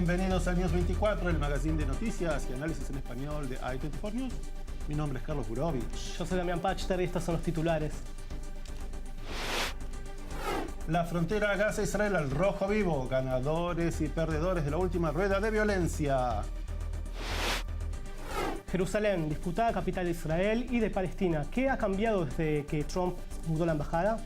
Bienvenidos a News 24, el magazine de noticias y análisis en español de i24 News. Mi nombre es Carlos Burovich. Yo soy Damián Pachter y estos son los titulares. La frontera Gaza-Israel al rojo vivo, ganadores y perdedores de la última rueda de violencia. Jerusalén, disputada capital de Israel y de Palestina. ¿Qué ha cambiado desde que Trump mudó la embajada?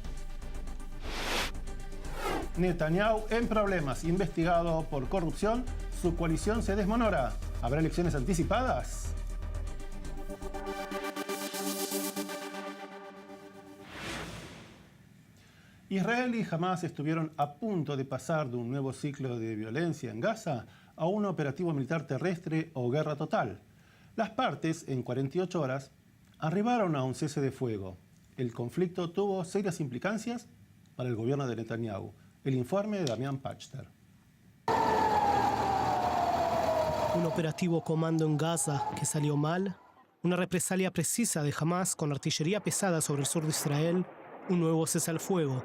Netanyahu en problemas, investigado por corrupción, su coalición se desmonora. ¿Habrá elecciones anticipadas? Israel y Hamás estuvieron a punto de pasar de un nuevo ciclo de violencia en Gaza a un operativo militar terrestre o guerra total. Las partes, en 48 horas, arribaron a un cese de fuego. El conflicto tuvo serias implicancias para el gobierno de Netanyahu. El informe de Damián Pachter. Un operativo comando en Gaza que salió mal, una represalia precisa de Hamás con artillería pesada sobre el sur de Israel, un nuevo cese al fuego.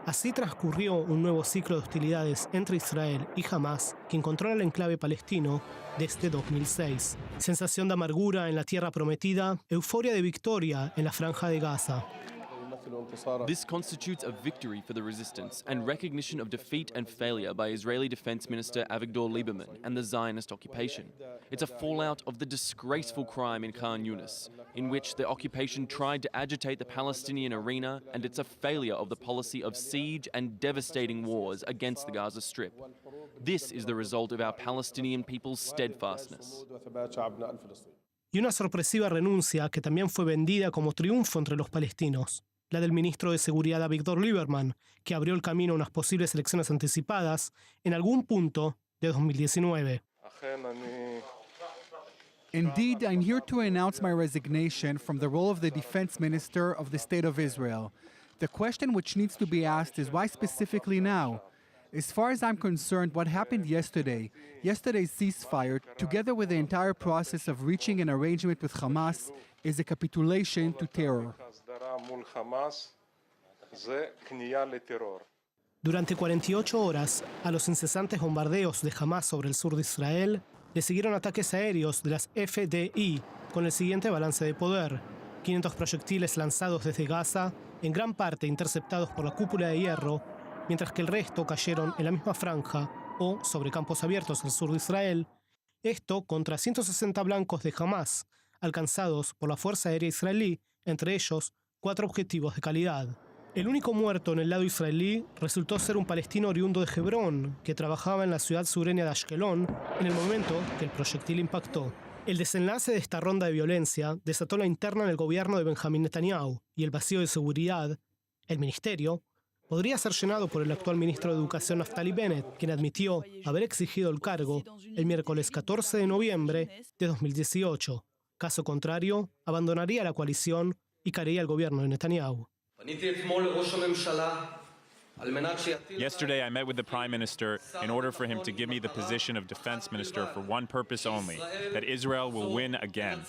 Así transcurrió un nuevo ciclo de hostilidades entre Israel y Hamás, quien controla el enclave palestino desde 2006. Sensación de amargura en la tierra prometida, euforia de victoria en la franja de Gaza. This constitutes a victory for the resistance and recognition of defeat and failure by Israeli Defense Minister Avigdor Lieberman and the Zionist occupation. It's a fallout of the disgraceful crime in Khan Yunis, in which the occupation tried to agitate the Palestinian arena, and it's a failure of the policy of siege and devastating wars against the Gaza Strip. This is the result of our Palestinian people's steadfastness. Y una sorpresiva renuncia que también fue vendida como triunfo entre los palestinos. La del ministro de Seguridad Avigdor Lieberman, que abrió el camino a unas posibles elecciones anticipadas en algún punto de 2019. Indeed, I'm here to announce my resignation from the role of the defense minister of the State of Israel. The question which needs to be asked is why specifically now? As far as I'm concerned, what happened yesterday's ceasefire, together with the entire process of reaching an arrangement with Hamas, is a capitulation to terror. Durante 48 horas, a los incesantes bombardeos de Hamás sobre el sur de Israel, le siguieron ataques aéreos de las FDI, con el siguiente balance de poder: 500 proyectiles lanzados desde Gaza, en gran parte interceptados por la cúpula de hierro, mientras que el resto cayeron en la misma franja o sobre campos abiertos al sur de Israel, esto contra 160 blancos de Hamás, alcanzados por la Fuerza Aérea Israelí, entre ellos 4 objetivos de calidad. El único muerto en el lado israelí resultó ser un palestino oriundo de Hebrón, que trabajaba en la ciudad sureña de Ashkelon en el momento que el proyectil impactó. El desenlace de esta ronda de violencia desató la interna en el gobierno de Benjamín Netanyahu, y el vacío de seguridad, el ministerio, podría ser llenado por el actual ministro de Educación Naftali Bennett, quien admitió haber exigido el cargo el miércoles 14 de noviembre de 2018. Caso contrario, abandonaría la coalición y caería el gobierno de Netanyahu. Yesterday, I met with the Prime Minister in order for him to give me the position of Defense Minister for one purpose only, that Israel will win again.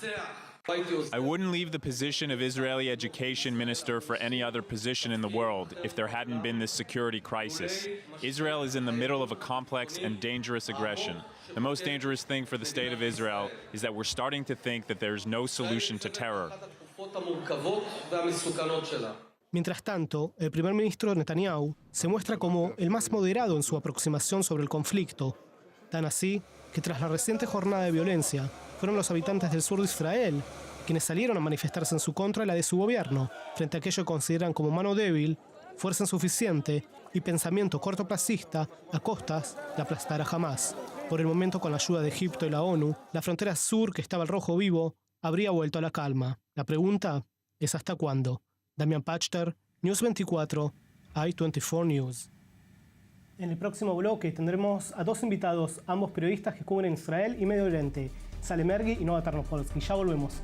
I wouldn't leave the position of Israeli Education Minister for any other position in the world if there hadn't been this security crisis. Israel is in the middle of a complex and dangerous aggression. The most dangerous thing for the state of Israel is that we're starting to think that there's no solution to terror. Mientras tanto, el primer ministro Netanyahu se muestra como el más moderado en su aproximación sobre el conflicto, tan así que tras la reciente jornada de violencia, fueron los habitantes del sur de Israel quienes salieron a manifestarse en su contra y la de su gobierno, frente a aquello que consideran como mano débil, fuerza insuficiente y pensamiento cortoplacista a costas de aplastar a Hamás. Por el momento, con la ayuda de Egipto y la ONU, la frontera sur, que estaba al rojo vivo, habría vuelto a la calma. La pregunta es ¿hasta cuándo? Damián Pachter, News 24, i24 News. En el próximo bloque tendremos a 2 invitados, ambos periodistas que cubren Israel y Medio Oriente, Salem Ergi y Noah Tarnopolsky. Ya volvemos.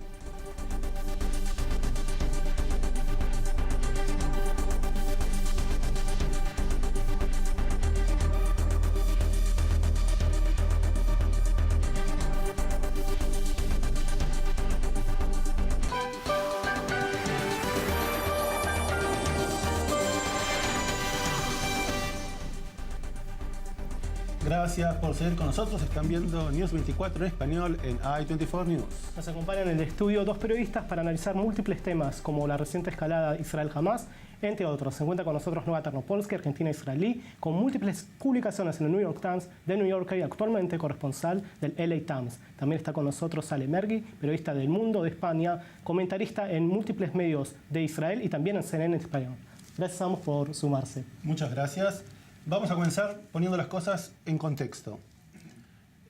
Gracias por seguir con nosotros. Están viendo News 24 en español en i24 News. Nos acompañan en el estudio dos periodistas para analizar múltiples temas como la reciente escalada Israel-Hamas, entre otros. Se encuentra con nosotros Nova Tarnopolsky, argentina-israelí, con múltiples publicaciones en el New York Times, The New Yorker y actualmente corresponsal del LA Times. También está con nosotros Ale Mergui, periodista del Mundo de España, comentarista en múltiples medios de Israel y también en CNN en español. Gracias a ambos por sumarse. Muchas gracias. Vamos a comenzar poniendo las cosas en contexto.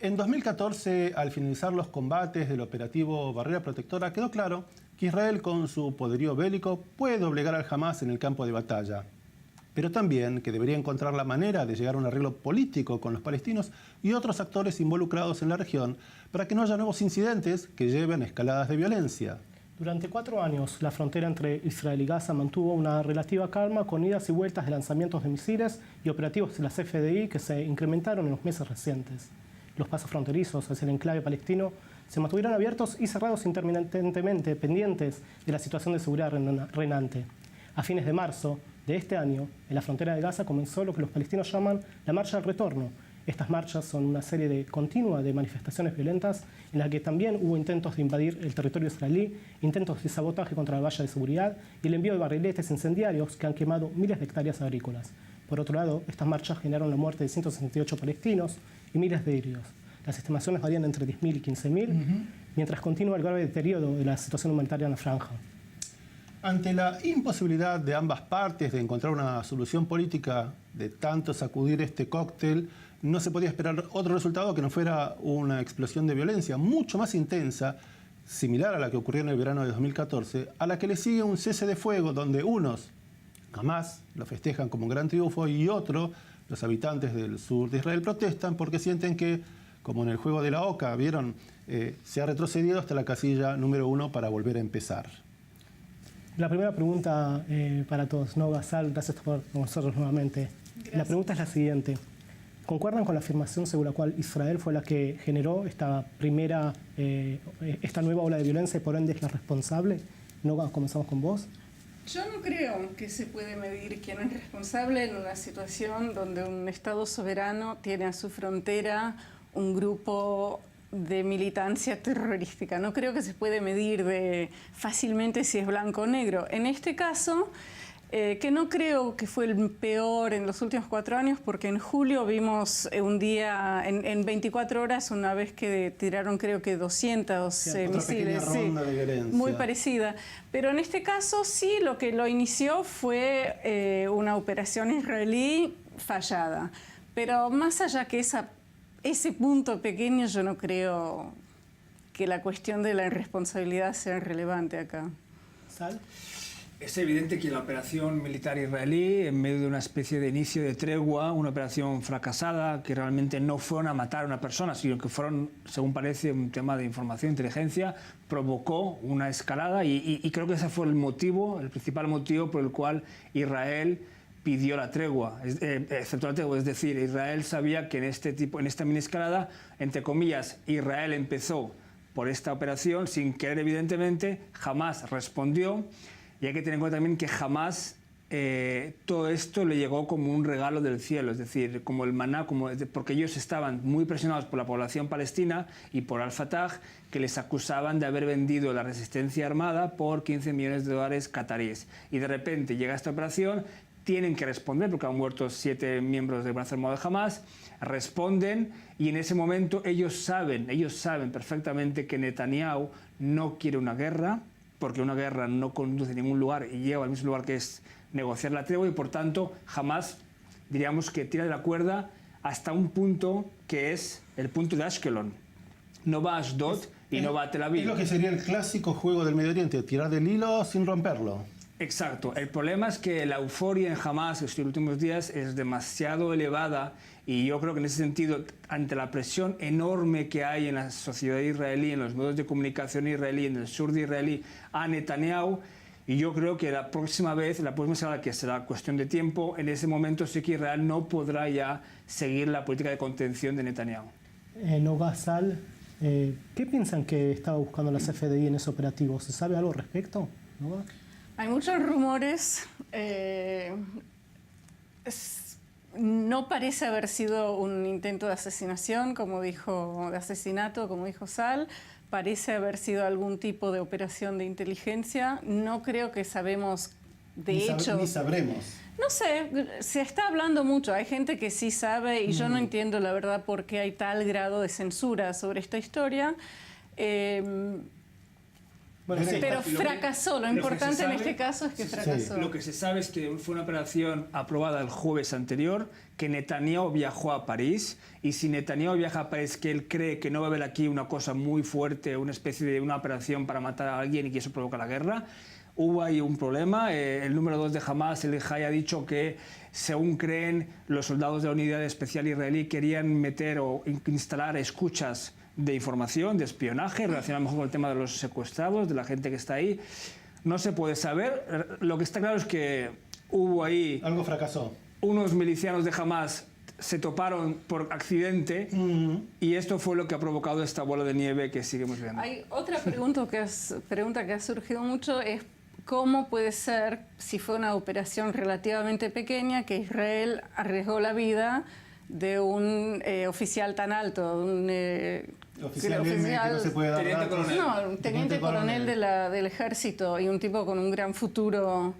En 2014, al finalizar los combates del operativo Barrera Protectora, quedó claro que Israel, con su poderío bélico, puede doblegar al Hamas en el campo de batalla, pero también que debería encontrar la manera de llegar a un arreglo político con los palestinos y otros actores involucrados en la región para que no haya nuevos incidentes que lleven a escaladas de violencia. Durante 4 años, la frontera entre Israel y Gaza mantuvo una relativa calma con idas y vueltas de lanzamientos de misiles y operativos de las FDI que se incrementaron en los meses recientes. Los pasos fronterizos hacia el enclave palestino se mantuvieron abiertos y cerrados intermitentemente, pendientes de la situación de seguridad reinante. A fines de marzo de este año, en la frontera de Gaza comenzó lo que los palestinos llaman la Marcha del Retorno. Estas marchas son una serie continua de manifestaciones violentas en las que también hubo intentos de invadir el territorio israelí, intentos de sabotaje contra la valla de seguridad y el envío de barriletes incendiarios que han quemado miles de hectáreas agrícolas. Por otro lado, estas marchas generaron la muerte de 168 palestinos y miles de heridos. Las estimaciones varían entre 10.000 y 15.000, mientras continúa el grave deterioro de la situación humanitaria en la franja. Ante la imposibilidad de ambas partes de encontrar una solución política de tanto sacudir este cóctel, no se podía esperar otro resultado que no fuera una explosión de violencia mucho más intensa, similar a la que ocurrió en el verano de 2014, a la que le sigue un cese de fuego donde unos, Hamas, lo festejan como un gran triunfo y otros, los habitantes del sur de Israel, protestan porque sienten que, como en el juego de la oca, vieron, se ha retrocedido hasta la casilla número 1 para volver a empezar. La primera pregunta para todos, Nova, Sal, gracias por nosotros nuevamente. Gracias. La pregunta es la siguiente. ¿Concuerdan con la afirmación según la cual Israel fue la que generó esta nueva ola de violencia y por ende es la responsable? Nova, comenzamos con vos. Yo no creo que se puede medir quién es responsable en una situación donde un Estado soberano tiene a su frontera un grupo de militancia terrorística. No creo que se puede medir fácilmente si es blanco o negro. En este caso, que no creo que fue el peor en los últimos 4 años, porque en julio vimos un día, en 24 horas, una vez que tiraron creo que 200 misiles. Ronda de violencia. Muy parecida. Pero en este caso sí, lo que lo inició fue una operación israelí fallada. Pero más allá que ese punto pequeño, yo no creo que la cuestión de la irresponsabilidad sea relevante acá. ¿Sal? Es evidente que la operación militar israelí, en medio de una especie de inicio de tregua, una operación fracasada, que realmente no fueron a matar a una persona, sino que fueron, según parece, un tema de información e inteligencia, provocó una escalada y creo que ese fue el principal motivo por el cual Israel pidió la tregua, excepto la tregua. Es decir, Israel sabía que en esta mini escalada, entre comillas, Israel empezó por esta operación sin querer, evidentemente, Hamas respondió. Y hay que tener en cuenta también que jamás todo esto le llegó como un regalo del cielo, es decir, como el maná, porque ellos estaban muy presionados por la población palestina y por Al-Fatah, que les acusaban de haber vendido la resistencia armada por $15 millones cataríes. Y de repente llega esta operación, tienen que responder, porque han muerto 7 miembros del brazo armado de Hamas, responden y en ese momento ellos saben perfectamente que Netanyahu no quiere una guerra, porque una guerra no conduce a ningún lugar y lleva al mismo lugar, que es negociar la tregua, y por tanto Hamas, diríamos que tira de la cuerda hasta un punto que es el punto de Ashkelon. No va a Ashdod y no va a Tel Aviv. Es lo que sería el clásico juego del Medio Oriente, tirar del hilo sin romperlo. Exacto. El problema es que la euforia en Hamas estos últimos días es demasiado elevada y yo creo que en ese sentido, ante la presión enorme que hay en la sociedad israelí, en los medios de comunicación israelí, en el sur de Israel, a Netanyahu, y yo creo que la próxima semana, que será cuestión de tiempo, en ese momento sí que Israel no podrá ya seguir la política de contención de Netanyahu. Nova, Sal, ¿qué piensan que estaba buscando la CFDI en ese operativo? ¿Se sabe algo al respecto, Nova? Hay muchos rumores. No parece haber sido un intento de asesinación, de asesinato, como dijo Sal. Parece haber sido algún tipo de operación de inteligencia. No creo que sabemos de hecho. Ni sabremos. No sé, se está hablando mucho. Hay gente que sí sabe y yo no entiendo la verdad por qué hay tal grado de censura sobre esta historia. Bueno, sí, pero fracasó. Lo importante en este caso es que fracasó. Lo que se sabe es que fue una operación aprobada el jueves anterior, que Netanyahu viajó a París, y si Netanyahu viaja a París, que él cree que no va a haber aquí una cosa muy fuerte, una especie de una operación para matar a alguien y que eso provoca la guerra, hubo ahí un problema. El número 2 de Hamas, el Haya, ha dicho que, según creen, los soldados de la unidad especial israelí querían meter o instalar escuchas de información, de espionaje, relacionado mejor con el tema de los secuestrados, de la gente que está ahí. No se puede saber. Lo que está claro es que hubo ahí... Algo fracasó. Unos milicianos de Hamas se toparon por accidente y esto fue lo que ha provocado esta bola de nieve que seguimos viendo. Hay otra pregunta que ha surgido mucho, es cómo puede ser, si fue una operación relativamente pequeña, que Israel arriesgó la vida de un oficial tan alto, un oficial que no se puede dar teniente datos. coronel. No, un teniente coronel del ejército y un tipo con un gran futuro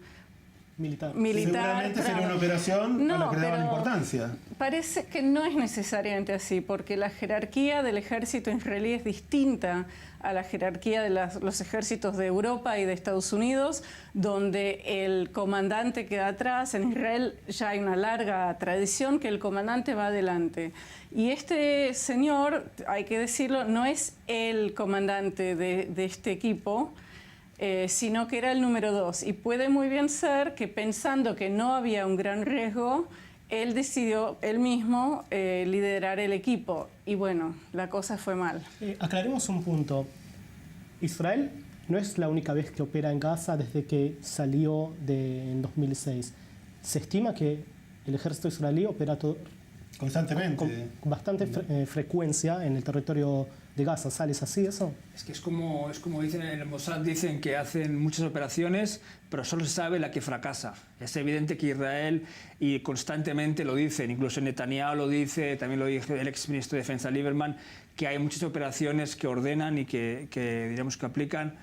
militar. Seguramente sería una operación a la que le daban importancia. Parece que no es necesariamente así, porque la jerarquía del ejército israelí es distinta a la jerarquía de los ejércitos de Europa y de Estados Unidos, donde el comandante queda atrás. En Israel ya hay una larga tradición que el comandante va adelante. Y este señor, hay que decirlo, no es el comandante de este equipo, sino que era el número 2. Y puede muy bien ser que, pensando que no había un gran riesgo, él decidió él mismo liderar el equipo. Y bueno, la cosa fue mal. Aclaremos un punto. Israel no es la única vez que opera en Gaza desde que salió en 2006. Se estima que el ejército israelí opera Constantemente. con bastante frecuencia en el territorio de Gaza. ¿Sales así eso? Es que es como dicen en el Mossad, dicen que hacen muchas operaciones, pero solo se sabe la que fracasa. Es evidente que Israel, y constantemente lo dicen, incluso Netanyahu lo dice, también lo dice el exministro de Defensa Lieberman, que hay muchas operaciones que ordenan y que diríamos que aplican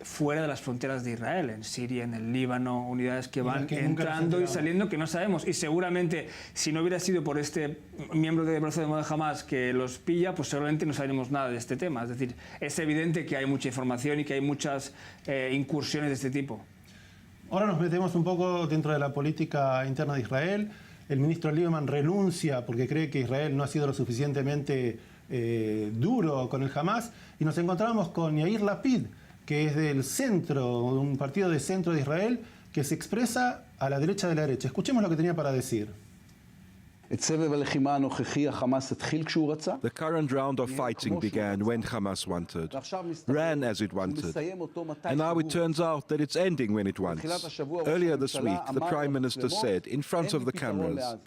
fuera de las fronteras de Israel, en Siria, en el Líbano, unidades que van entrando y saliendo que no sabemos. Y seguramente, si no hubiera sido por este miembro de brazo de moda Hamas que los pilla, pues seguramente no sabremos nada de este tema. Es decir, es evidente que hay mucha información y que hay muchas incursiones de este tipo. Ahora nos metemos un poco dentro de la política interna de Israel. El ministro Lieberman renuncia porque cree que Israel no ha sido lo suficientemente duro con el Hamas. Y nos encontramos con Yair Lapid, que es del centro, un partido de centro de Israel, que se expresa a la derecha de la derecha. Escuchemos lo que tenía para decir. The current round of fighting began when Hamas wanted, ran as it wanted, and now it turns out that it's ending when it wants. Earlier this week, the Prime Minister said in front of the cameras,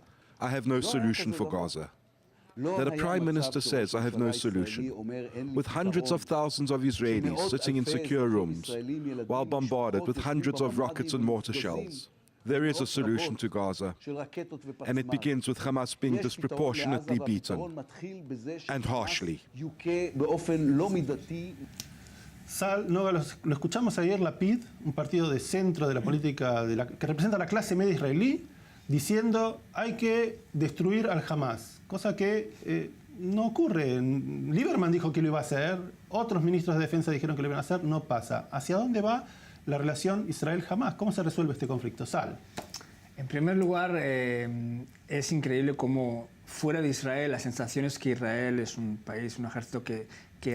"I have no solution for Gaza." That a Prime Minister says, "I have no solution," with hundreds of thousands of Israelis sitting in secure rooms while bombarded with hundreds of rockets and mortar shells. There is a solution to Gaza, and it begins with Hamas being disproportionately beaten and harshly. Sal, Noga, lo escuchamos ayer, Lapid, un partido de centro de la política que representa a la clase media israelí, diciendo hay que destruir al Hamas, cosa que no ocurre. Lieberman dijo que lo iba a hacer, otros ministros de defensa dijeron que lo iban a hacer, no pasa. ¿Hacia dónde va la relación Israel-Hamas? ¿Cómo se resuelve este conflicto? Sal. En primer lugar, es increíble cómo fuera de Israel la sensación es que Israel es un país, un ejército que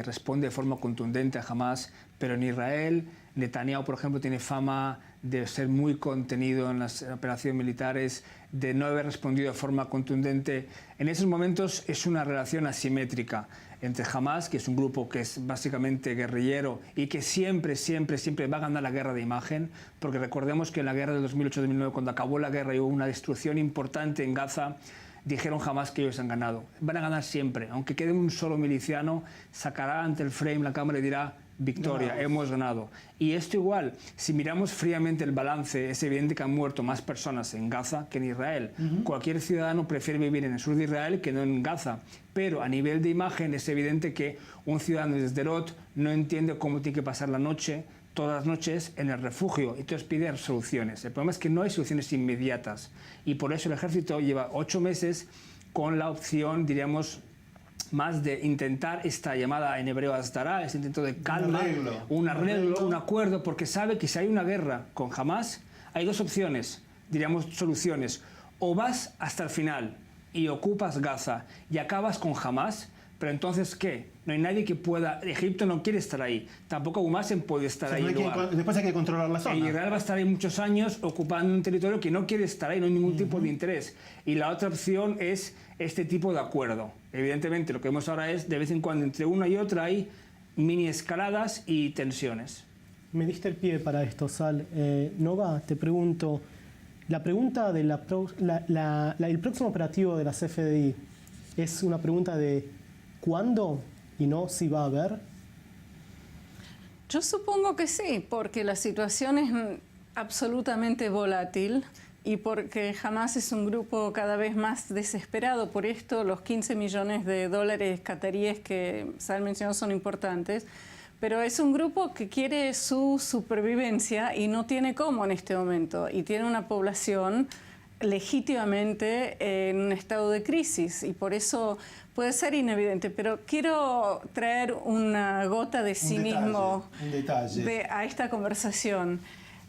responde de forma contundente a Hamas, pero en Israel, Netanyahu, por ejemplo, tiene fama de ser muy contenido en las operaciones militares, de no haber respondido de forma contundente. En esos momentos es una relación asimétrica entre Hamas, que es un grupo que es básicamente guerrillero y que siempre va a ganar la guerra de imagen, porque recordemos que en la guerra del 2008-2009, cuando acabó la guerra y hubo una destrucción importante en Gaza, dijeron jamás que ellos han ganado. Van a ganar siempre. Aunque quede un solo miliciano, sacará ante el frame la cámara y dirá: victoria, hemos ganado. Y esto igual, si miramos fríamente el balance, es evidente que han muerto más personas en Gaza que en Israel. Cualquier ciudadano prefiere vivir en el sur de Israel que no en Gaza. Pero a nivel de imagen es evidente que un ciudadano de Sderot no entiende cómo tiene que pasar la noche, todas las noches, en el refugio. Y entonces pide soluciones. El problema es que no hay soluciones inmediatas. Y por eso el ejército lleva 8 meses con la opción, diríamos, más de intentar esta llamada en hebreo asdara, ese intento de calma, un arreglo, un acuerdo, porque sabe que si hay una guerra con Hamas, hay 2 opciones, diríamos soluciones. O vas hasta el final y ocupas Gaza y acabas con Hamas, pero entonces, ¿qué? No hay nadie que pueda... Egipto no quiere estar ahí, tampoco Hamas puede estar ahí. Después hay que controlar la zona. Y Israel va a estar ahí muchos años ocupando un territorio que no quiere estar ahí, no hay ningún tipo de interés. Y la otra opción es este tipo de acuerdo. Evidentemente, lo que vemos ahora es, de vez en cuando, entre una y otra hay mini escaladas y tensiones. Me diste el pie para esto, Sal. Nova, te pregunto, la pregunta de el próximo operativo de las FDI es una pregunta de ¿cuándo y no si va a haber? Yo supongo que sí, porque la situación es absolutamente volátil y porque Hamas es un grupo cada vez más desesperado. Por esto los 15 millones de dólares cataríes que Sal mencionó son importantes, pero es un grupo que quiere su supervivencia y no tiene cómo en este momento, y tiene una población legítimamente en un estado de crisis, y por eso puede ser inevidente. Pero quiero traer una gota de cinismo a esta conversación.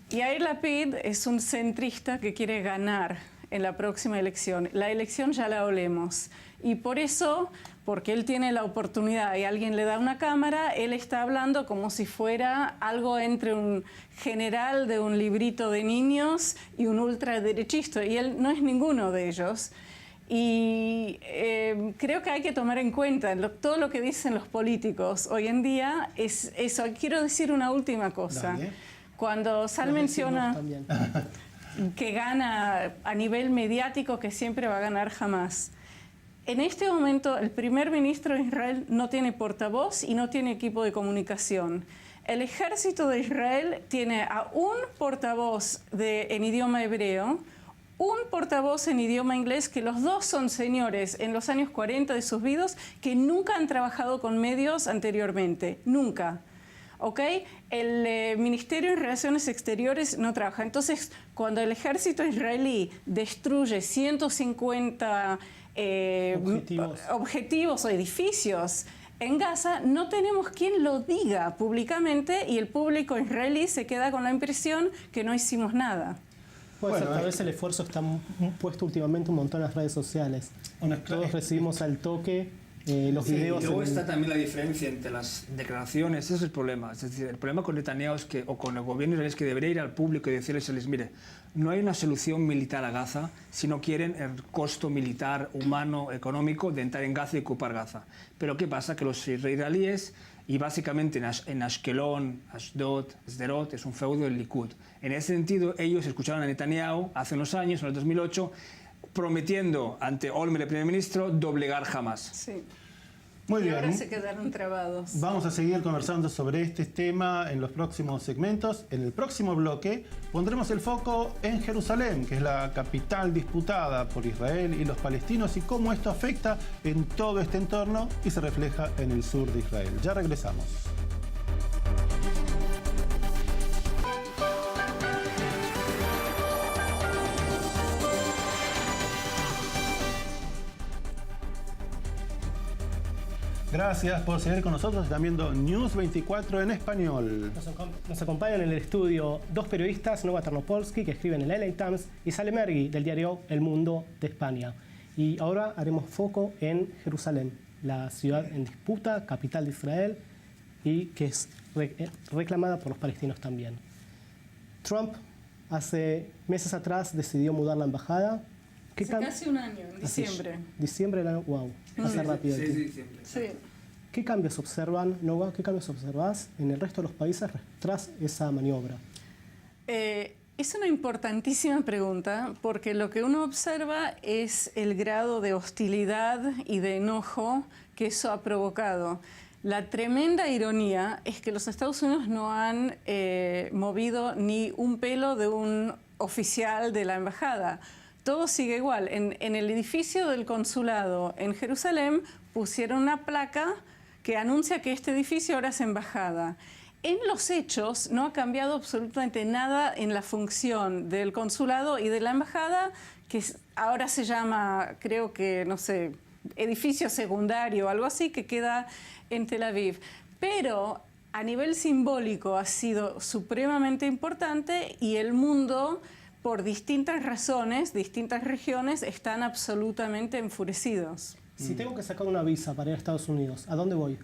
Yair Lapid es un centrista que quiere ganar en la próxima elección. La elección ya la olemos. Y por eso, porque él tiene la oportunidad y alguien le da una cámara, él está hablando como si fuera algo entre un general de un librito de niños y un ultraderechista. Y él no es ninguno de ellos. Y creo que hay que tomar en cuenta todo lo que dicen los políticos hoy en día. Es eso. Quiero decir una última cosa. Dale. Cuando Sal menciona que gana a nivel mediático, que siempre va a ganar Hamas. En este momento, el primer ministro de Israel no tiene portavoz y no tiene equipo de comunicación. El ejército de Israel tiene a un portavoz en idioma hebreo, un portavoz en idioma inglés, que los dos son señores en los años 40 de sus vidas que nunca han trabajado con medios anteriormente, nunca. ¿Okay? El Ministerio de Relaciones Exteriores no trabaja. Entonces, cuando el ejército israelí destruye 150 objetivos o edificios en Gaza, no tenemos quien lo diga públicamente y el público israelí se queda con la impresión que no hicimos nada. Bueno, tal vez el esfuerzo está puesto últimamente un montón en las redes sociales. Todos recibimos al toque los videos. Y luego está también la diferencia entre las declaraciones, ese es el problema. Es decir, el problema con Netanyahu es que, o con el gobierno israelí, es que debería ir al público y decirles, mire, no hay una solución militar a Gaza si no quieren el costo militar, humano, económico de entrar en Gaza y ocupar Gaza. Pero ¿qué pasa? Que los israelíes, y básicamente en Ashkelon, Ashdod, Sderot, es un feudo del Likud. En ese sentido, ellos escucharon a Netanyahu hace unos años, en el 2008, prometiendo ante Olmert, el primer ministro, doblegar Hamas. Sí. Muy bien. Ahora se quedaron trabados. Vamos a seguir conversando sobre este tema en los próximos segmentos. En el próximo bloque pondremos el foco en Jerusalén, que es la capital disputada por Israel y los palestinos, y cómo esto afecta en todo este entorno y se refleja en el sur de Israel. Ya regresamos. Gracias por seguir con nosotros. Están viendo News 24 en español. Nos acompañan en el estudio 2 periodistas, Nova Tarnopolsky, que escribe en el LA Times, y Sale Mergui, del diario El Mundo de España. Y ahora haremos foco en Jerusalén, la ciudad en disputa, capital de Israel, y que es reclamada por los palestinos también. Trump, hace meses atrás, decidió mudar la embajada. Hace casi un año, en diciembre. Diciembre del año, wow, pasa rápido. 6 de diciembre. Sí. ¿Qué cambios observan, Nova? ¿Qué cambios observás en el resto de los países tras esa maniobra? Es una importantísima pregunta, porque lo que uno observa es el grado de hostilidad y de enojo que eso ha provocado. La tremenda ironía es que los Estados Unidos no han movido ni un pelo de un oficial de la embajada. Todo sigue igual. En el edificio del consulado en Jerusalén pusieron una placa que anuncia que este edificio ahora es embajada. En los hechos no ha cambiado absolutamente nada en la función del consulado y de la embajada, que ahora se llama, creo que, no sé, edificio secundario o algo así, que queda en Tel Aviv. Pero a nivel simbólico ha sido supremamente importante y el mundo, por distintas razones, distintas regiones, están absolutamente enfurecidos. Si tengo que sacar una visa para ir a Estados Unidos, ¿a dónde voy?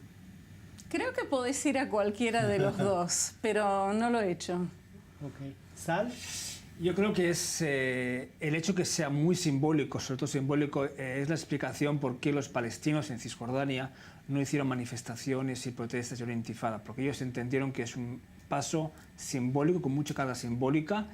Creo que podés ir a cualquiera de los dos, pero no lo he hecho. Ok. ¿Sal? Yo creo que es el hecho que sea muy simbólico, sobre todo simbólico, es la explicación por qué los palestinos en Cisjordania no hicieron manifestaciones y protestas y una intifada, porque ellos entendieron que es un paso simbólico, con mucha carga simbólica.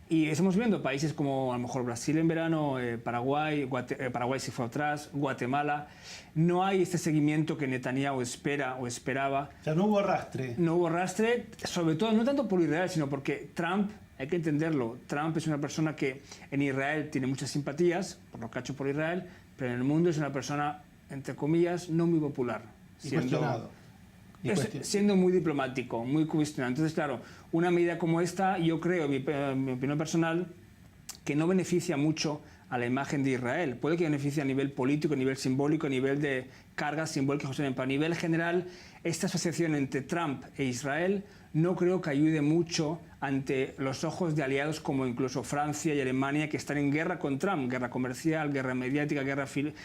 Y estamos viendo países como a lo mejor Brasil en verano, Paraguay, Paraguay si fue atrás, Guatemala. No hay este seguimiento que Netanyahu espera o esperaba. O sea, no hubo arrastre. No hubo arrastre, sobre todo no tanto por Israel, sino porque Trump, hay que entenderlo, Trump es una persona que en Israel tiene muchas simpatías, por lo que ha hecho por Israel, pero en el mundo es una persona, entre comillas, no muy popular. Siendo muy diplomático, muy cuestionado. Entonces, claro, una medida como esta, yo creo, mi opinión personal, que no beneficia mucho a la imagen de Israel. Puede que beneficie a nivel político, a nivel simbólico, a nivel de cargas simbólicas, pero a nivel general, esta asociación entre Trump e Israel no creo que ayude mucho ante los ojos de aliados como incluso Francia y Alemania, que están en guerra con Trump, guerra comercial, guerra mediática,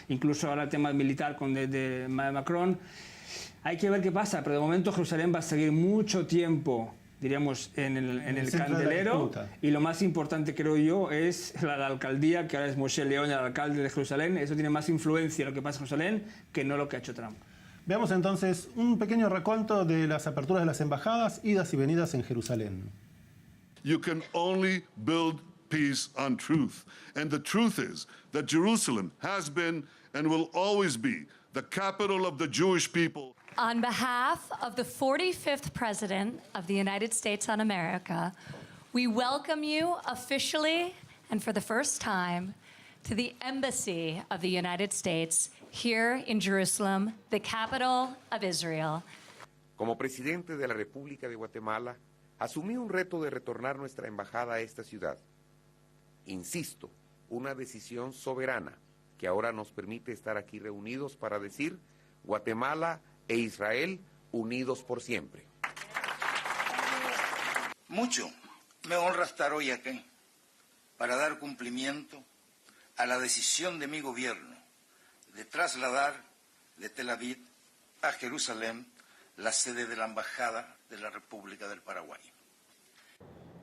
incluso ahora el tema militar con de Macron. Hay que ver qué pasa, pero de momento Jerusalén va a seguir mucho tiempo, diríamos, en el candelero, y lo más importante, creo yo, es la alcaldía, que ahora es Moshe León, el alcalde de Jerusalén. Eso tiene más influencia en lo que pasa en Jerusalén que no lo que ha hecho Trump. Veamos entonces un pequeño recuento de las aperturas de las embajadas, idas y venidas en Jerusalén. You can only build peace on truth. And the truth is that Jerusalem has been and will always be the capital of the Jewish people. On behalf of the 45th President of the United States of America, we welcome you officially and for the first time to the Embassy of the United States here in Jerusalem, the capital of Israel. Como presidente de la República de Guatemala, asumí un reto de retornar nuestra embajada a esta ciudad. Insisto, una decisión soberana que ahora nos permite estar aquí reunidos para decir Guatemala e Israel unidos por siempre. Mucho me honra estar hoy aquí para dar cumplimiento a la decisión de mi gobierno de trasladar de Tel Aviv a Jerusalén la sede de la Embajada de la República del Paraguay.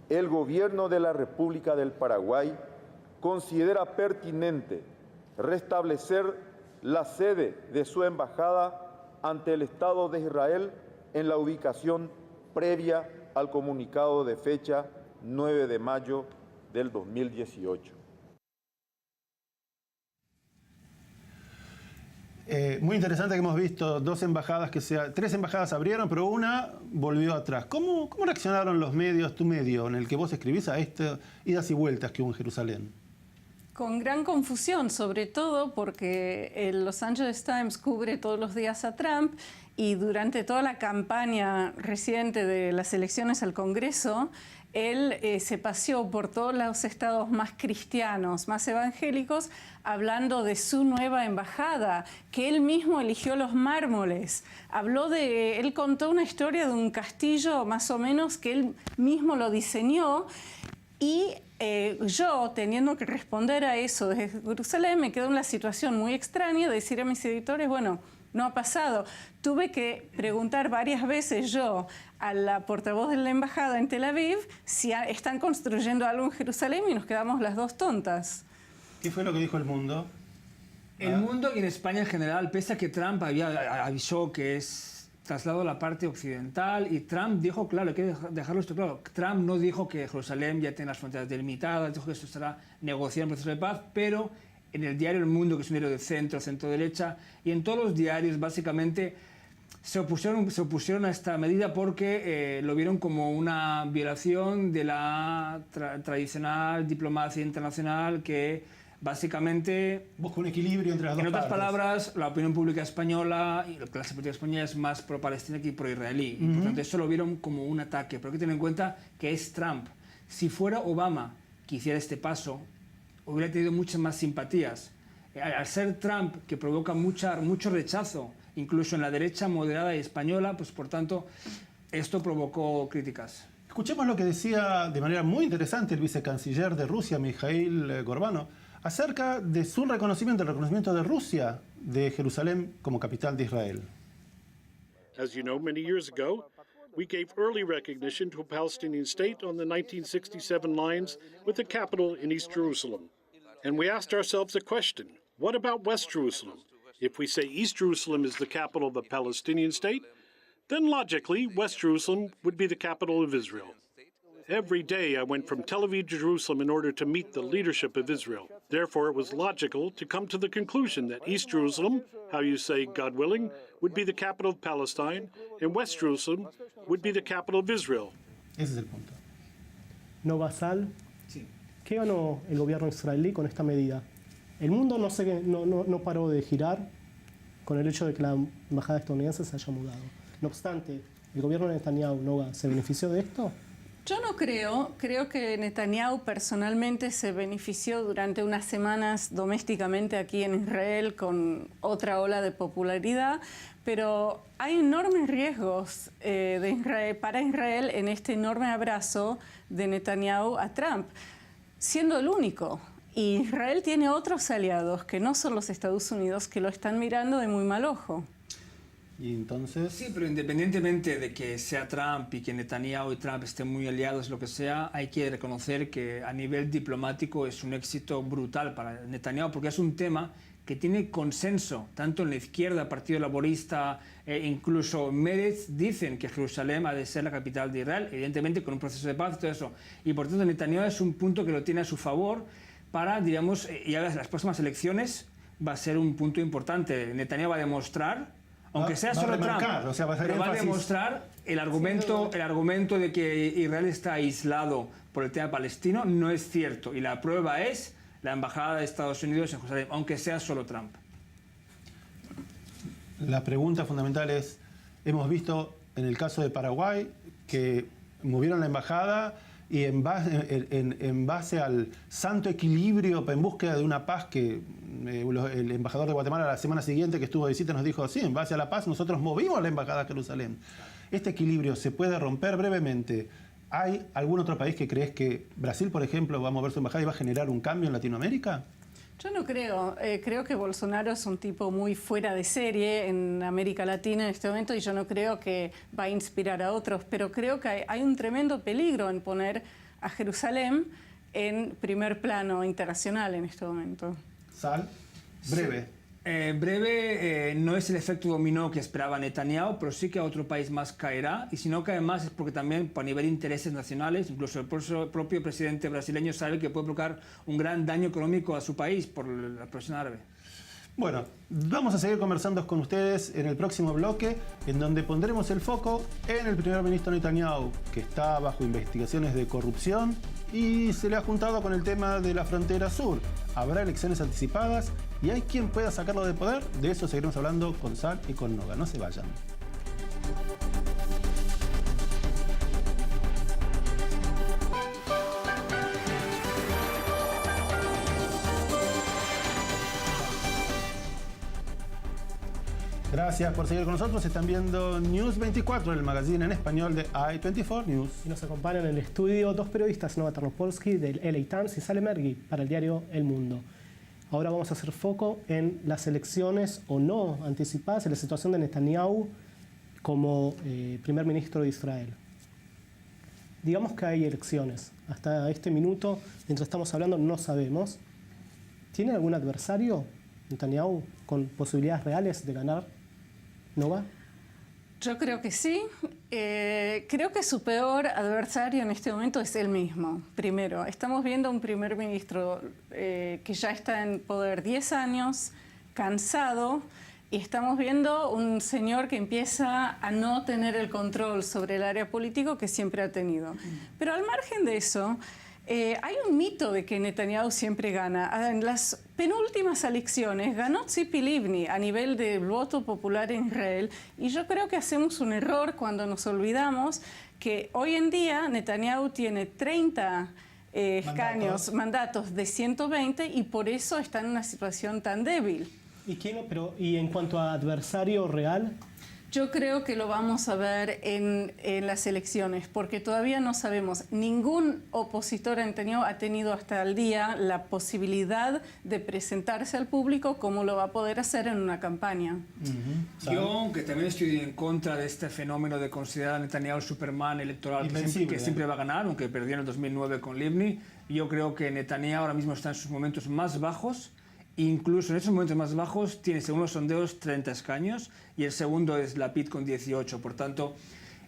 El gobierno de la República del Paraguay considera pertinente restablecer la sede de su embajada ante el Estado de Israel en la ubicación previa al comunicado de fecha 9 de mayo del 2018. Muy interesante que hemos visto tres embajadas abrieron, pero una volvió atrás. ¿Cómo reaccionaron los medios, tu medio, en el que vos escribís a estas idas y vueltas que hubo en Jerusalén? Con gran confusión, sobre todo porque el Los Angeles Times cubre todos los días a Trump y durante toda la campaña reciente de las elecciones al Congreso, él se paseó por todos los estados más cristianos, más evangélicos, hablando de su nueva embajada, que él mismo eligió los mármoles. Él contó una historia de un castillo más o menos que él mismo lo diseñó y yo, teniendo que responder a eso desde Jerusalén, me quedé en una situación muy extraña de decir a mis editores, bueno, no ha pasado. Tuve que preguntar varias veces yo a la portavoz de la embajada en Tel Aviv si están construyendo algo en Jerusalén y nos quedamos las dos tontas. ¿Qué fue lo que dijo el mundo? El mundo y en España en general, pese a que Trump avisó que es traslado a la parte occidental, y Trump dijo, claro, hay que dejarlo esto claro, Trump no dijo que Jerusalén ya tiene las fronteras delimitadas, dijo que esto estará negociado en proceso de paz, pero en el diario El Mundo, que es un diario de centro-derecha, y en todos los diarios básicamente se opusieron a esta medida porque lo vieron como una violación de la tradicional diplomacia internacional que básicamente busca un equilibrio entre las dos partes. En otras palabras, la opinión pública española y la clase política española es más pro-palestina que pro-israelí. Y por tanto, eso lo vieron como un ataque. Pero hay que tener en cuenta que es Trump. Si fuera Obama que hiciera este paso, hubiera tenido muchas más simpatías. Al ser Trump, que provoca mucho rechazo, incluso en la derecha moderada y española, pues por tanto, esto provocó críticas. Escuchemos lo que decía de manera muy interesante el vicecanciller de Rusia, Mikhail Gorbanov, acerca de su reconocimiento, el reconocimiento de Rusia de Jerusalén como capital de Israel. As you know, many years ago, we gave early recognition to a Palestinian state on the 1967 lines with the capital in East Jerusalem. And we asked ourselves a question: what about West Jerusalem? If we say East Jerusalem is the capital of a Palestinian state, then logically West Jerusalem would be the capital of Israel. Every day I went from Tel Aviv to Jerusalem in order to meet the leadership of Israel. Therefore, it was logical to come to the conclusion that East Jerusalem, how you say, God willing, would be the capital of Palestine, and West Jerusalem would be the capital of Israel. Ese es el punto. Nova Sal, ¿qué ganó el gobierno israelí con esta medida? El mundo no paró de girar con el hecho de que la embajada estadounidense se haya mudado. No obstante, ¿el gobierno de Netanyahu, Nova, se benefició de esto? Yo no creo que Netanyahu personalmente se benefició durante unas semanas domésticamente aquí en Israel con otra ola de popularidad, pero hay enormes riesgos para Israel en este enorme abrazo de Netanyahu a Trump, siendo el único. Y Israel tiene otros aliados que no son los Estados Unidos que lo están mirando de muy mal ojo. Y entonces... Sí, pero independientemente de que sea Trump y que Netanyahu y Trump estén muy aliados, lo que sea, hay que reconocer que a nivel diplomático es un éxito brutal para Netanyahu, porque es un tema que tiene consenso, tanto en la izquierda, Partido Laborista, incluso Meretz dicen que Jerusalén ha de ser la capital de Israel, evidentemente con un proceso de paz y todo eso. Y por tanto Netanyahu es un punto que lo tiene a su favor para, digamos, ya las próximas elecciones va a ser un punto importante. Netanyahu va a demostrar, aunque sea solo Trump, pero va a demostrar el argumento de que Israel está aislado por el tema palestino no es cierto. Y la prueba es la embajada de Estados Unidos en Jerusalén, aunque sea solo Trump. La pregunta fundamental es, hemos visto en el caso de Paraguay que movieron la embajada y en base al santo equilibrio en búsqueda de una paz que el embajador de Guatemala la semana siguiente que estuvo de visita nos dijo, sí, en base a la paz nosotros movimos la embajada a Jerusalén. ¿Este equilibrio se puede romper brevemente? ¿Hay algún otro país que crees que Brasil, por ejemplo, va a mover su embajada y va a generar un cambio en Latinoamérica? Yo no creo. Creo que Bolsonaro es un tipo muy fuera de serie en América Latina en este momento y yo no creo que va a inspirar a otros, pero creo que hay un tremendo peligro en poner a Jerusalén en primer plano internacional en este momento. Sal, breve. Breve no es el efecto dominó que esperaba Netanyahu, pero sí que a otro país más caerá, y si no cae más es porque también a nivel de intereses nacionales, incluso el propio presidente brasileño sabe que puede provocar un gran daño económico a su país por la presión árabe. Bueno, vamos a seguir conversando con ustedes en el próximo bloque, en donde pondremos el foco en el primer ministro Netanyahu, que está bajo investigaciones de corrupción y se le ha juntado con el tema de la frontera sur. Habrá elecciones anticipadas y hay quien pueda sacarlo de poder. De eso seguiremos hablando con Sal y con Nova. No se vayan. Gracias por seguir con nosotros. Están viendo News 24, el magazine en español de i24 News. Y nos acompañan en el estudio dos periodistas, Nova Tarnopolsky del LA Times y Sale Mergui para el diario El Mundo. Ahora vamos a hacer foco en las elecciones o no anticipadas, en la situación de Netanyahu como primer ministro de Israel. Digamos que hay elecciones. Hasta este minuto, mientras estamos hablando, no sabemos. ¿Tiene algún adversario Netanyahu con posibilidades reales de ganar? ¿Nova? Yo creo que sí. Creo que su peor adversario en este momento es él mismo. Primero, estamos viendo un primer ministro que ya está en poder 10 años, cansado, Y estamos viendo un señor que empieza a no tener el control sobre el área político que siempre ha tenido. Pero al margen de eso, hay un mito de que Netanyahu siempre gana. En las penúltimas elecciones ganó Tzipi Livni a nivel de voto popular en Israel, y yo creo que hacemos un error cuando nos olvidamos que hoy en día Netanyahu tiene 30 escaños, mandatos de 120, y por eso está en una situación tan débil. ¿Y en cuanto a adversario real? Yo creo que lo vamos a ver en las elecciones, porque todavía no sabemos. Ningún opositor a Netanyahu ha tenido hasta el día la posibilidad de presentarse al público como lo va a poder hacer en una campaña. Yo, aunque también estoy en contra de este fenómeno de considerar a Netanyahu el Superman electoral que siempre va a ganar, aunque perdió en el 2009 con Livni, yo creo que Netanyahu ahora mismo está en sus momentos más bajos. Incluso en esos momentos más bajos tiene, según los sondeos, 30 escaños, y el segundo es Lapid con 18. Por tanto,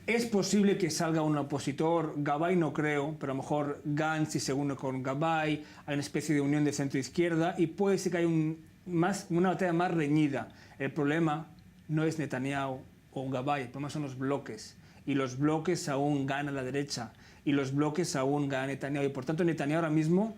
es posible que salga un opositor. Gabay no creo, pero a lo mejor Gantz y segundo con Gabay, hay una especie de unión de centro-izquierda, y puede ser que haya una batalla más reñida. El problema no es Netanyahu o Gabay, el problema son los bloques, y los bloques aún gana la derecha, y los bloques aún gana Netanyahu, y por tanto Netanyahu ahora mismo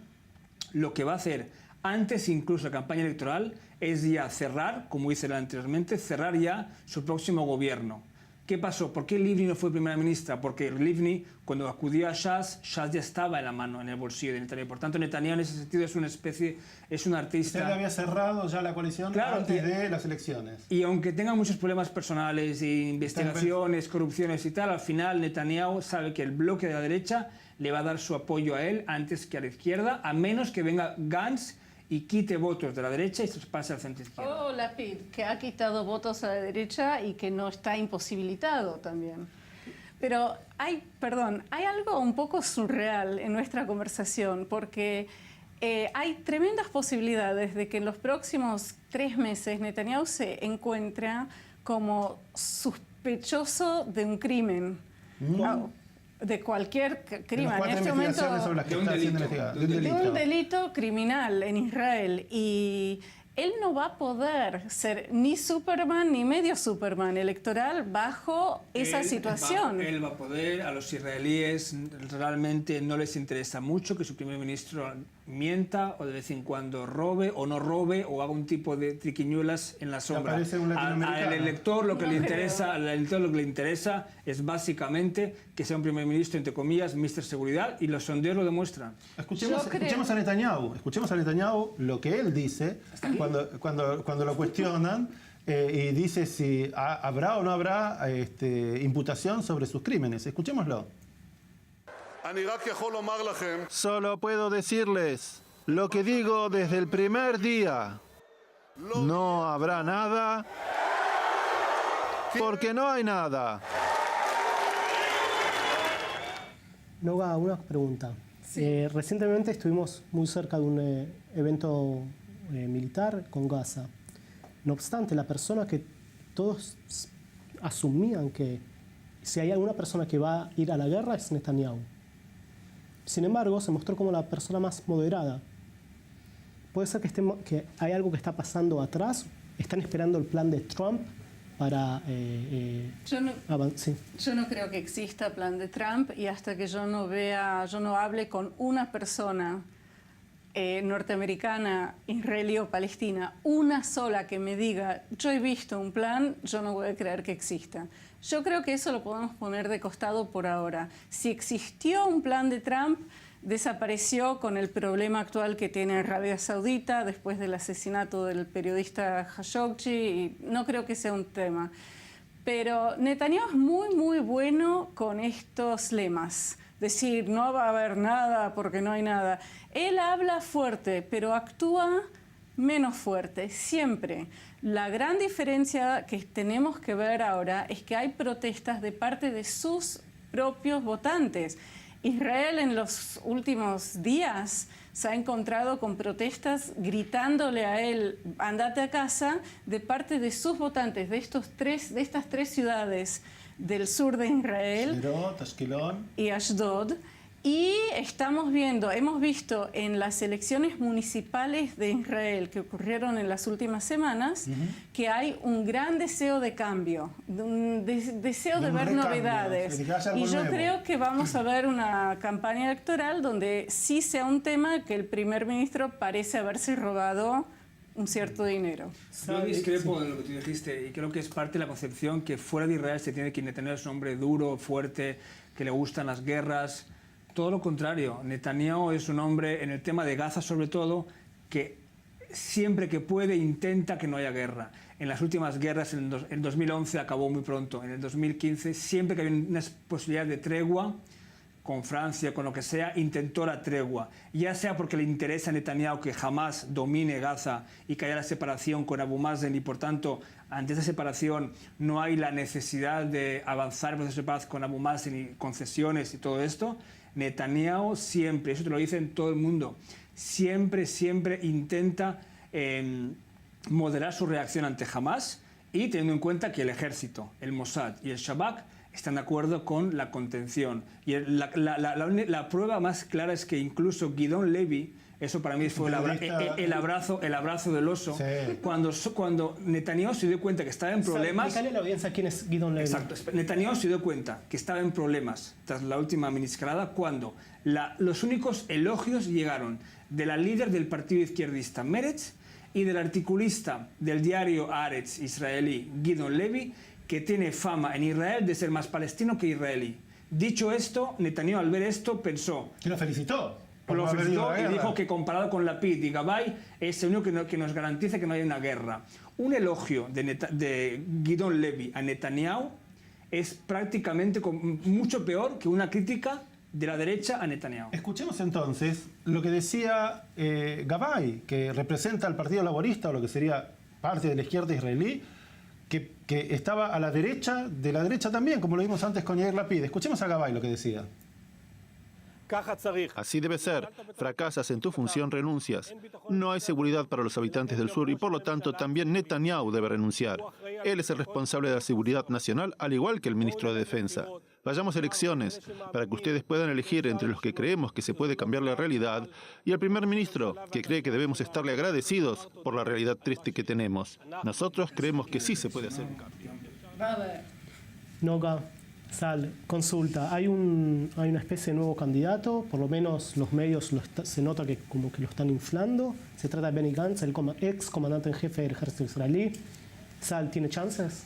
lo que va a hacer, antes incluso de la campaña electoral, es ya cerrar, como hice anteriormente, cerrar ya su próximo gobierno. ¿Qué pasó? ¿Por qué Livni no fue primera ministra? Porque Livni, cuando acudió a Shas ya estaba en la mano, en el bolsillo de Netanyahu. Por tanto, Netanyahu en ese sentido es una especie, es un artista... Usted había cerrado ya la coalición antes de las elecciones. Y aunque tenga muchos problemas personales, investigaciones, corrupciones y tal, al final Netanyahu sabe que el bloque de la derecha le va a dar su apoyo a él antes que a la izquierda, a menos que venga Gantz y quite votos de la derecha y se pase al centro izquierda. O Lapid, que ha quitado votos a la derecha y que no está imposibilitado también. Pero hay algo un poco surreal en nuestra conversación, porque hay tremendas posibilidades de que en los próximos 3 meses Netanyahu se encuentre como sospechoso de un crimen. De cualquier crimen. En este momento, de un delito criminal en Israel, y él no va a poder ser ni Superman ni medio Superman electoral bajo esa situación. Él va a poder. A los israelíes realmente no les interesa mucho que su primer ministro mienta o de vez en cuando robe o no robe o haga un tipo de triquiñuelas en la sombra. Al elector lo que le interesa es básicamente que sea un primer ministro, entre comillas, Mr. Seguridad, y los sondeos lo demuestran. Escuchemos a Netanyahu lo que él dice cuando lo cuestionan y dice si habrá o no habrá imputación sobre sus crímenes. Escuchémoslo. Solo puedo decirles lo que digo desde el primer día. No habrá nada porque no hay nada. Noga, una pregunta. Sí. Recientemente estuvimos muy cerca de un evento militar con Gaza. No obstante, la persona que todos asumían que si hay alguna persona que va a ir a la guerra es Netanyahu. Sin embargo, se mostró como la persona más moderada. ¿Puede ser que hay algo que está pasando atrás? ¿Están esperando el plan de Trump para Yo no creo que exista plan de Trump, y hasta que yo no hable con una persona norteamericana, israelí o palestina, una sola que me diga yo he visto un plan, yo no voy a creer que exista. Yo creo que eso lo podemos poner de costado por ahora. Si existió un plan de Trump, desapareció con el problema actual que tiene Arabia Saudita después del asesinato del periodista Khashoggi, y no creo que sea un tema. Pero Netanyahu es muy, muy bueno con estos lemas. Decir, no va a haber nada porque no hay nada. Él habla fuerte, pero actúa menos fuerte, siempre. La gran diferencia que tenemos que ver ahora es que hay protestas de parte de sus propios votantes. Israel en los últimos días se ha encontrado con protestas gritándole a él, andate a casa, de parte de sus votantes de estas 3 ciudades del sur de Israel, Sderot, Ashkelon y Ashdod. Y hemos visto en las elecciones municipales de Israel que ocurrieron en las últimas semanas que hay un gran deseo de cambio, un deseo de ver novedades. Y yo creo que vamos a ver una campaña electoral donde sí sea un tema que el primer ministro parece haberse robado un cierto dinero. Yo discrepo de lo que tú dijiste y creo que es parte de la concepción que fuera de Israel se tiene que tener un hombre duro, fuerte, que le gustan las guerras. Todo lo contrario, Netanyahu es un hombre, en el tema de Gaza sobre todo, que siempre que puede intenta que no haya guerra. En las últimas guerras, en 2011 acabó muy pronto, en el 2015, siempre que había una posibilidad de tregua, con Francia, con lo que sea, intentó la tregua. Ya sea porque le interesa a Netanyahu que jamás domine Gaza y que haya la separación con Abu Mazen y por tanto, ante esa separación no hay la necesidad de avanzar el proceso de paz con Abu Mazen y concesiones y todo esto. Netanyahu siempre, eso te lo dicen todo el mundo, siempre intenta moderar su reacción ante Hamas y teniendo en cuenta que el ejército, el Mossad y el Shabak están de acuerdo con la contención. Y la prueba más clara es que incluso Gidon Levy, eso para mí fue el abrazo del oso, sí. Cuando Netanyahu se dio cuenta que estaba en problemas... Explícale a la audiencia quién es Gidon Levy. Exacto. Netanyahu se dio cuenta que estaba en problemas tras la última miniescalada cuando los únicos elogios llegaron de la líder del partido izquierdista Meretz y del articulista del diario Haaretz israelí Gidon Levy, que tiene fama en Israel de ser más palestino que israelí. Dicho esto, Netanyahu al ver esto pensó... Que lo felicitó. Lo felicitó y dijo que comparado con Lapid y Gabay es el único que nos garantiza que no hay una guerra. Un elogio de Gidon Levy a Netanyahu es prácticamente mucho peor que una crítica de la derecha a Netanyahu. Escuchemos entonces lo que decía Gabay, que representa al Partido Laborista o lo que sería parte de la izquierda israelí, que estaba a la derecha, de la derecha también, como lo vimos antes con Yair Lapid. Escuchemos a Gabay lo que decía. Así debe ser. Fracasas en tu función, renuncias. No hay seguridad para los habitantes del sur y por lo tanto también Netanyahu debe renunciar. Él es el responsable de la seguridad nacional, al igual que el ministro de Defensa. Vayamos a elecciones para que ustedes puedan elegir entre los que creemos que se puede cambiar la realidad y el primer ministro que cree que debemos estarle agradecidos por la realidad triste que tenemos. Nosotros creemos que sí se puede hacer un cambio. Noga, Sal, consulta. Hay una especie de nuevo candidato, por lo menos los medios se nota que como que lo están inflando. Se trata de Benny Gantz, el ex comandante en jefe del ejército israelí. Sal, ¿tiene chances?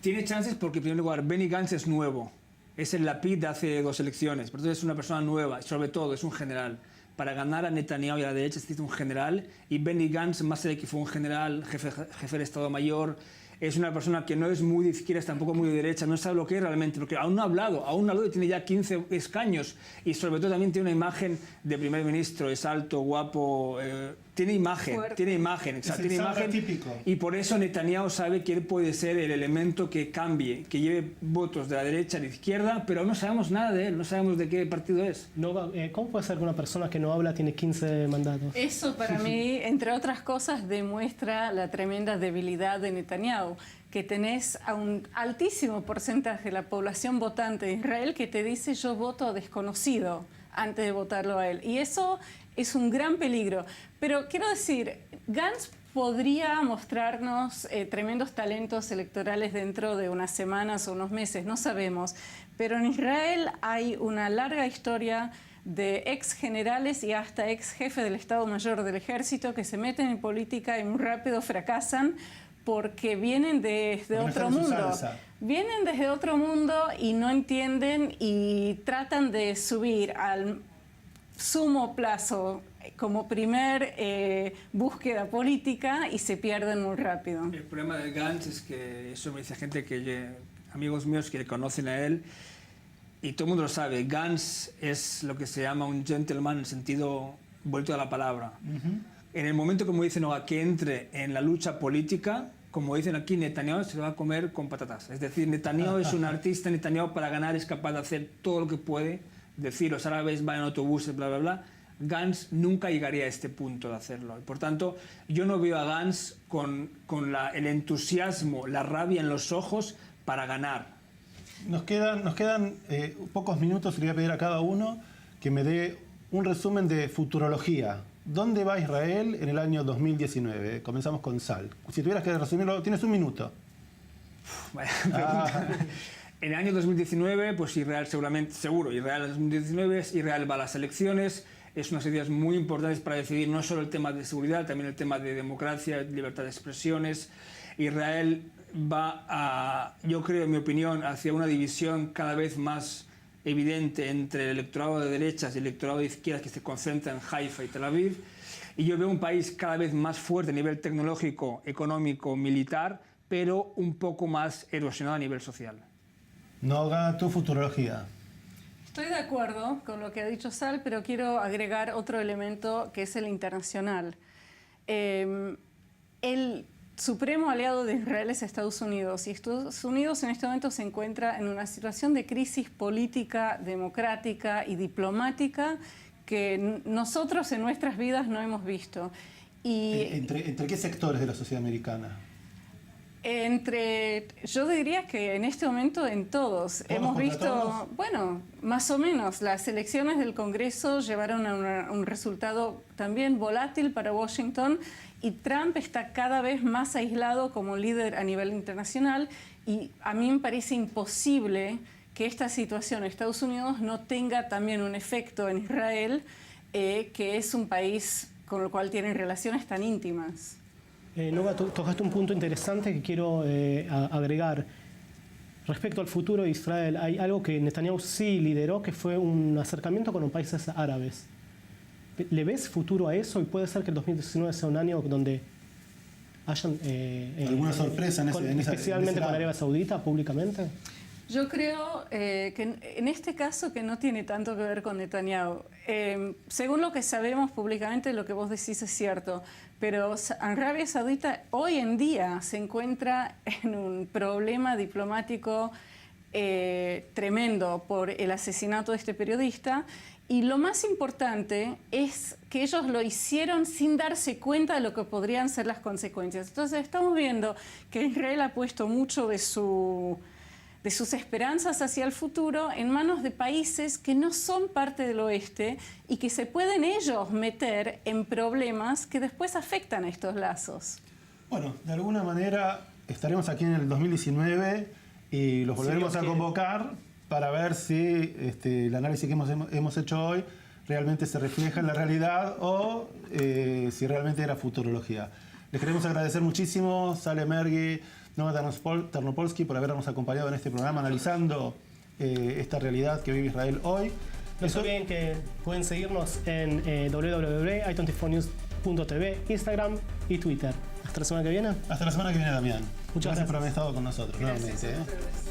Tiene chances porque, en primer lugar, Benny Gantz es nuevo. Es el Lapid de hace 2 elecciones. Por eso es una persona nueva. Sobre todo, es un general. Para ganar a Netanyahu y a la derecha necesita un general. Y Benny Gantz, más allá de que fue un general, jefe de Estado Mayor, es una persona que no es muy de izquierda, tampoco muy de derecha, no sabe lo que es realmente, porque aún no ha hablado y tiene ya 15 escaños y sobre todo también tiene una imagen de primer ministro, es alto, guapo, tiene imagen, típico. Y por eso Netanyahu sabe que él puede ser el elemento que cambie, que lleve votos de la derecha a la izquierda, pero no sabemos nada de él, no sabemos de qué partido es. ¿Cómo puede ser que una persona que no habla tiene 15 mandatos? Eso para mí, entre otras cosas, demuestra la tremenda debilidad de Netanyahu, que tenés a un altísimo porcentaje de la población votante de Israel que te dice yo voto a desconocido antes de votarlo a él. Y eso es un gran peligro. Pero quiero decir, Gantz podría mostrarnos tremendos talentos electorales dentro de unas semanas o unos meses, no sabemos. Pero en Israel hay una larga historia de ex generales y hasta ex jefes del Estado Mayor del Ejército que se meten en política y muy rápido fracasan porque vienen desde otro mundo. Vienen desde otro mundo y no entienden y tratan de subir al sumo plazo como primer búsqueda política y se pierden muy rápido. El problema de Gantz es que, eso me dice gente amigos míos que le conocen a él, y todo el mundo lo sabe, Gantz es lo que se llama un gentleman en el sentido vuelto a la palabra. En el momento, como dicen, que entre en la lucha política, como dicen aquí, Netanyahu se lo va a comer con patatas. Es decir, Netanyahu es un artista, Netanyahu para ganar es capaz de hacer todo lo que puede, decir los árabes van en autobuses, bla, bla, bla. Gantz nunca llegaría a este punto de hacerlo. Por tanto, yo no veo a Gantz con el entusiasmo, la rabia en los ojos para ganar. Nos quedan pocos minutos y le voy a pedir a cada uno que me dé un resumen de futurología. ¿Dónde va Israel en el año 2019? Comenzamos con Sal. Si tuvieras que resumirlo, tienes un minuto. Vaya pregunta. En el año 2019, pues Israel seguro, Israel en 2019, Israel va a las elecciones, es unas ideas muy importantes para decidir no solo el tema de seguridad, también el tema de democracia, libertad de expresiones. Israel va yo creo, en mi opinión, hacia una división cada vez más evidente entre el electorado de derechas y el electorado de izquierdas que se concentra en Haifa y Tel Aviv. Y yo veo un país cada vez más fuerte a nivel tecnológico, económico, militar, pero un poco más erosionado a nivel social. Noga, tu futurología. Estoy de acuerdo con lo que ha dicho Sal, pero quiero agregar otro elemento que es el internacional. El supremo aliado de Israel es Estados Unidos, y Estados Unidos en este momento se encuentra en una situación de crisis política, democrática y diplomática que nosotros en nuestras vidas no hemos visto. ¿Entre qué sectores de la sociedad americana? Yo diría que en este momento en todos. Hemos visto, todos? Bueno, más o menos, las elecciones del Congreso llevaron a un resultado también volátil para Washington, y Trump está cada vez más aislado como líder a nivel internacional, y a mí me parece imposible que esta situación en Estados Unidos no tenga también un efecto en Israel, que es un país con el cual tienen relaciones tan íntimas. Noga, tocaste un punto interesante que quiero agregar. Respecto al futuro de Israel, hay algo que Netanyahu sí lideró, que fue un acercamiento con los países árabes. ¿Le ves futuro a eso? Y puede ser que el 2019 sea un año donde hayan... ¿alguna sorpresa especialmente con Arabia Saudita, públicamente? Yo creo que en este caso que no tiene tanto que ver con Netanyahu. Según lo que sabemos públicamente, lo que vos decís es cierto, pero Arabia Saudita hoy en día se encuentra en un problema diplomático tremendo por el asesinato de este periodista, y lo más importante es que ellos lo hicieron sin darse cuenta de lo que podrían ser las consecuencias. Entonces estamos viendo que Israel ha puesto mucho de sus esperanzas hacia el futuro en manos de países que no son parte del oeste y que se pueden ellos meter en problemas que después afectan a estos lazos. Bueno, de alguna manera estaremos aquí en el 2019 y los volveremos a convocar para ver si el análisis que hemos hecho hoy realmente se refleja en la realidad o si realmente era futurología. Les queremos agradecer muchísimo, Sale Mergui, Noga Tarnopolsky, por habernos acompañado en este programa analizando esta realidad que vive Israel hoy. No se olviden que pueden seguirnos en www.i24news.tv, Instagram y Twitter. Hasta la semana que viene. Hasta la semana que viene, Damián. Muchas gracias por haber estado con nosotros nuevamente. Gracias.